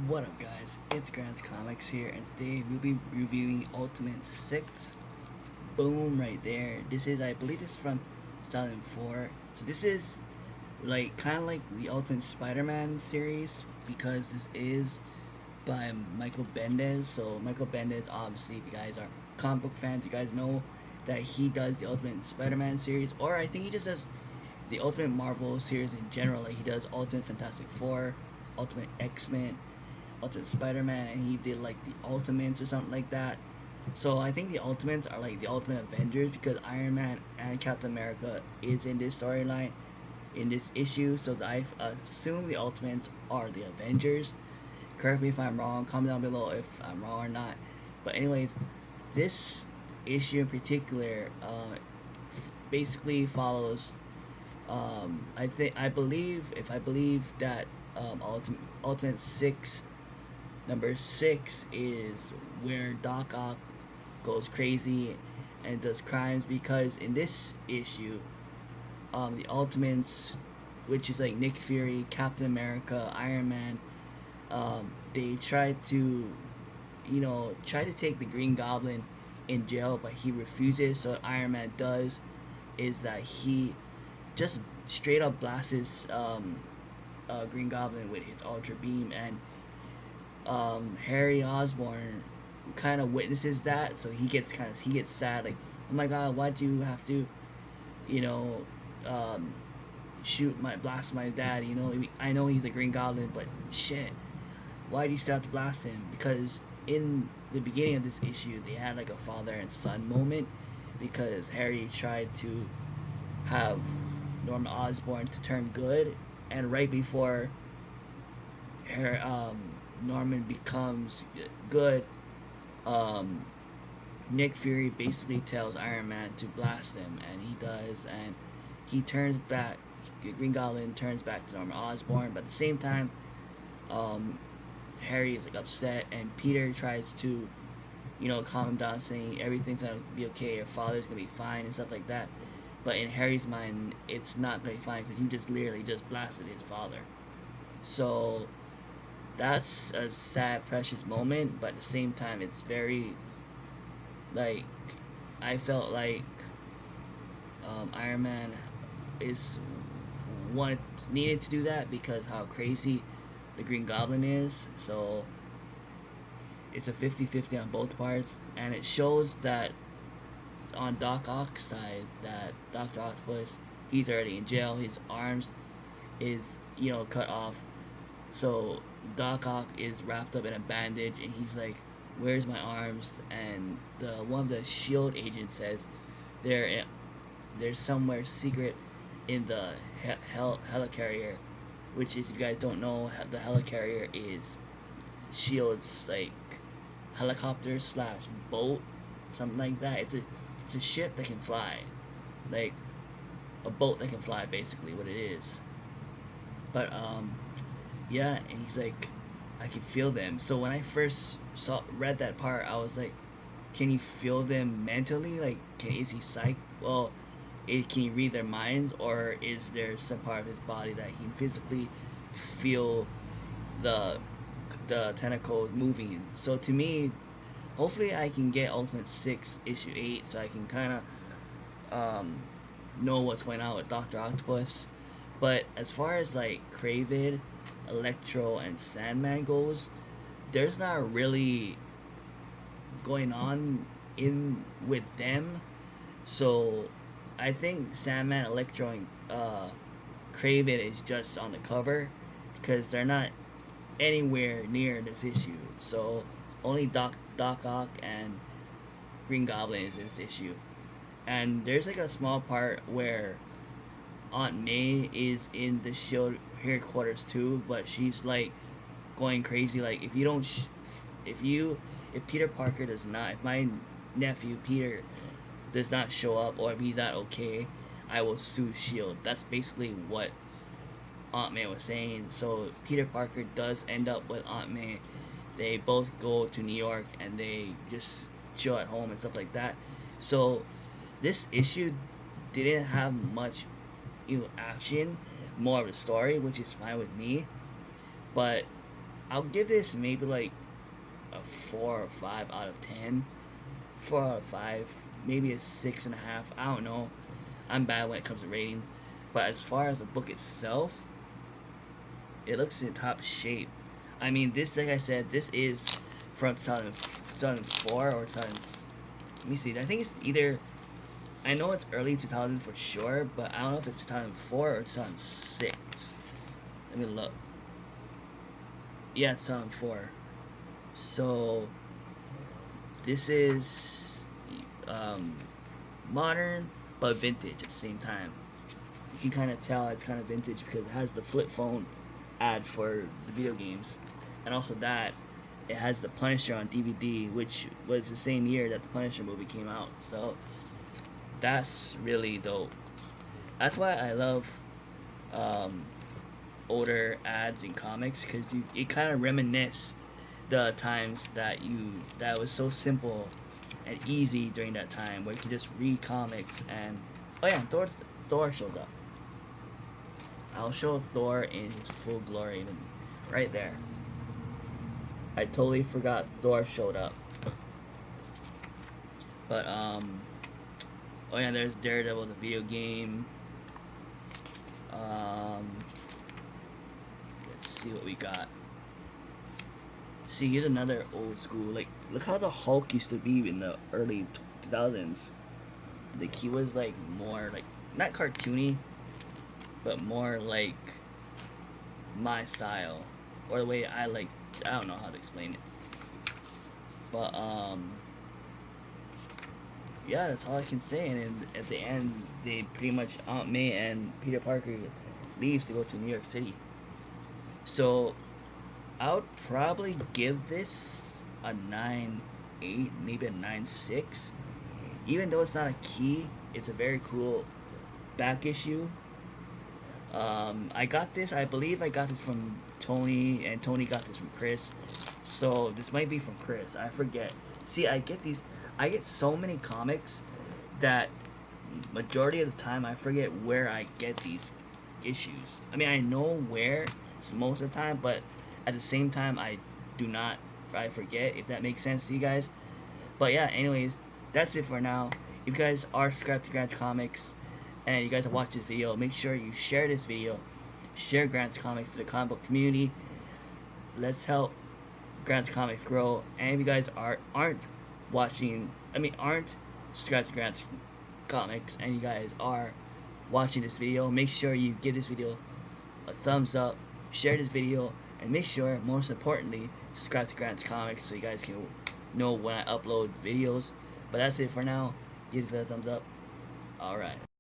What up, guys? It's Grant's Comics here, and today we'll be reviewing Ultimate 6. Boom, right there. This is, I believe, this is from 2004. So, this is like kind of like the Ultimate Spider-Man series because this is by Michael Bendis. So, Michael Bendis, obviously, if you guys are comic book fans, you guys know that he does the Ultimate Spider-Man series, or I think he just does the Ultimate Marvel series in general. Like, he does Ultimate Fantastic Four, Ultimate X-Men, Ultimate Spider-Man, and he did like the Ultimates or something like that. So I think the Ultimates are like the Ultimate Avengers because Iron Man and Captain America is in this storyline in this issue. So I assume the Ultimates are the Avengers. Correct me if I'm wrong. Comment down below if I'm wrong or not. But anyways, this issue in particular basically follows. I believe that Ultimate Six Number 6 is where Doc Ock goes crazy and does crimes because in this issue, the Ultimates, which is like Nick Fury, Captain America, Iron Man, they try to, try to take the Green Goblin in jail, but he refuses. So what Iron Man does is that he just straight up blasts Green Goblin with his Ultra Beam, and Harry Osborn kind of witnesses that, so he gets sad, like, oh my god, why'd you have to, you know, um, blast my dad? I know he's the Green Goblin, but shit, why do you still have to blast him? Because in the beginning of this issue, they had like a father and son moment because Harry tried to have Norman Osborn to turn good, and right before her Norman becomes good, um, Nick Fury basically tells Iron Man to blast him, and he does, and he turns back. Green Goblin turns back to Norman Osborn, but at the same time, um, Harry is like upset, and Peter tries to, calm him down, saying everything's gonna be okay, your father's gonna be fine, and stuff like that. But in Harry's mind, it's not gonna be fine because you just literally just blasted his father. So that's a sad, precious moment, but at the same time, it's very like I felt like Iron Man is wanted needed to do that because how crazy the Green Goblin is. So it's a 50-50 on both parts, and it shows that on Doc Ock's side that Dr. Octopus, he's already in jail. His arms is cut off. So Doc Ock is wrapped up in a bandage, and he's like, "Where's my arms?" And the one of the Shield agents says, "They're they're somewhere secret in the helicarrier," which is, if you guys don't know, the helicarrier is Shield's like helicopter slash boat, something like that. It's a ship that can fly, like a boat that can fly, basically what it is. But yeah, and he's like, I can feel them. So when I first read that part, I was like, can he feel them mentally? Like, is he psych? Well, can he read their minds, or is there some part of his body that he can physically feel the tentacles moving? So to me, hopefully I can get Ultimate 6 issue 8 so I can kind of know what's going on with Doctor Octopus. But as far as like Kraven, Electro, and Sandman goes, there's not really going on in with them. So I think Sandman, Electro, and Kraven is just on the cover because they're not anywhere near this issue. So only Doc Ock and Green Goblin is in this issue. And there's like a small part where Aunt May is in the Shield headquarters too, but she's like going crazy. Like, if you don't, if Peter Parker does not, if my nephew Peter does not show up, or if he's not okay, I will sue Shield. That's basically what Aunt May was saying. So Peter Parker does end up with Aunt May. They both go to New York and they just chill at home and stuff like that. So this issue didn't have much action, more of a story, which is fine with me. But I'll give this maybe like a 4 or 5 out of 10. 4 out of 5, maybe a 6.5. I don't know. I'm bad when it comes to rating, but as far as the book itself, it looks in top shape. I mean, this, like I said, this is from 2004 or 2000. Let me see. I think it's either. I know it's early 2000 for sure, but I don't know if it's 2004 or 2006. Let me look. Yeah, it's 2004. So this is modern but vintage at the same time. You can kind of tell it's kind of vintage because it has the flip phone ad for the video games, and also that it has the Punisher on DVD, which was the same year that the Punisher movie came out. So that's really dope. That's why I love um, older ads in comics because it kind of reminisce the times that was so simple and easy during that time where you could just read comics. And oh yeah, Thor showed up. I'll show Thor in his full glory right there. I totally forgot Thor showed up. But oh yeah, there's Daredevil the video game. Let's see what we got. See, here's another old school. Like, look how the Hulk used to be in the early 2000s. Like, he was like more like not cartoony, but more like my style or the way I like. I don't know how to explain it, but yeah, that's all I can say. And at the end, they pretty much Aunt May and Peter Parker leaves to go to New York City. So I would probably give this a 9.8, maybe a 9.6. Even though it's not a key, it's a very cool back issue. I got this. I believe I got this from Tony, and Tony got this from Chris. So this might be from Chris. I forget. See, I get these. I get so many comics that majority of the time I forget where I get these issues. I mean, I know where most of the time, but at the same time, I do not. I forget, if that makes sense to you guys. But yeah, anyways, that's it for now. If you guys are subscribed to Grant's Comics and you guys have watched this video, make sure you share this video. Share Grant's Comics to the comic book community. Let's help Grant's Comics grow. And if you guys aren't subscribed to Grant's Comics and you guys are watching this video, make sure you give this video a thumbs up, share this video, and make sure, most importantly, subscribe to Grant's Comics so you guys can know when I upload videos. But that's it for now. Give it a thumbs up. Alright.